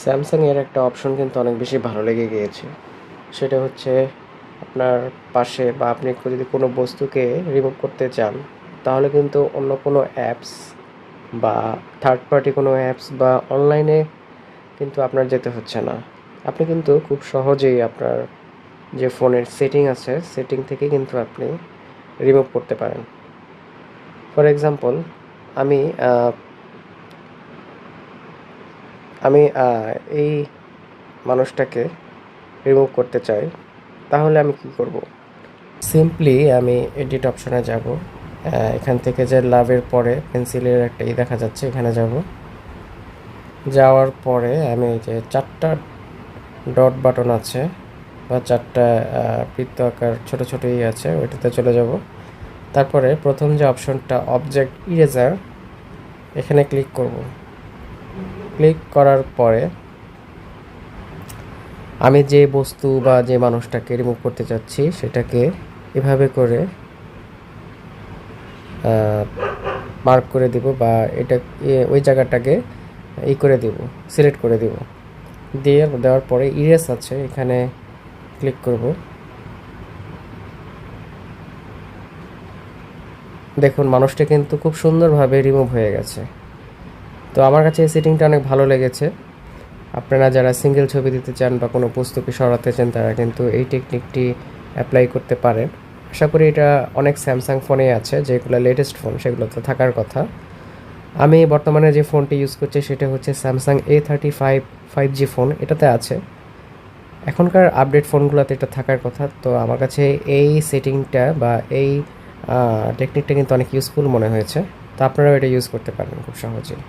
Samsung এর একটা option কিন্তু অনেক বেশি ভালো লেগে গিয়েছে। সেটা হচ্ছে আপনার পাশে বা আপনি যদি কোনো বস্তুকে রিমুভ করতে চান, তাহলে কিন্তু অন্য কোনো অ্যাপস বা থার্ড পার্টি কোনো অ্যাপস বা অনলাইনে কিন্তু আপনার যেতে হচ্ছে না। আপনি কিন্তু খুব সহজেই আপনার যে ফোনের সেটিং আছে, সেটিং থেকে কিন্তু আপনি রিমুভ করতে পারেন। ফর এক্সাম্পল, আমি আমি এই মানুষটাকে রিমুভ করতে চাই, তাহলে আমি কি করব? সিম্পলি আমি এডিট অপশনে যাব। এখান থেকে যে লাভের পরে পেন্সিলের একটা দেখা যাচ্ছে, এখানে যাব। যাওয়ার পরে আমি এই যে 4টা ডট বাটন আছে বা 4টা বৃত্ত আকার ছোট ছোট আছে, ওইটাতে চলে যাব। তারপরে প্রথম যে অপশনটা অবজেক্ট ইরেজার, এখানে ক্লিক করব। ক্লিক করার পরে আমি যে বস্তু বা যে মানুষটাকে রিমুভ করতে চাচ্ছি সেটাকে এভাবে করে মার্ক করে দিব, বা এটা ওই জায়গাটাকে করে দিব, সিলেক্ট করে দিব। দেওয়ার পরে ইরেজ আছে, এখানে ক্লিক করব। দেখুন মানুষটা কিন্তু খুব সুন্দরভাবে রিমুভ হয়ে গেছে। তো আমার কাছে এই সেটিংটা অনেক ভালো লেগেছে। আপনারা যারা সিঙ্গেল ছবি দিতে চান বা কোনো বস্তুকে সরাতে চান, তারা কিন্তু এই টেকনিকটি অ্যাপ্লাই করতে পারেন। আশা করি এটা অনেক স্যামসাং ফোনে আছে, যেগুলো লেটেস্ট ফোন সেগুলোতে থাকার কথা। আমি বর্তমানে যে ফোনটি ইউজ করছি সেটা হচ্ছে স্যামসাং A35 5G ফোন, এটাতে আছে। এখনকার আপডেট ফোনগুলোতে এটা থাকার কথা। তো আমার কাছে এই সেটিংটা বা এই টেকনিকটা কিন্তু অনেক ইউজফুল মনে হয়েছে। তো আপনারাও এটা ইউজ করতে পারেন খুব সহজেই।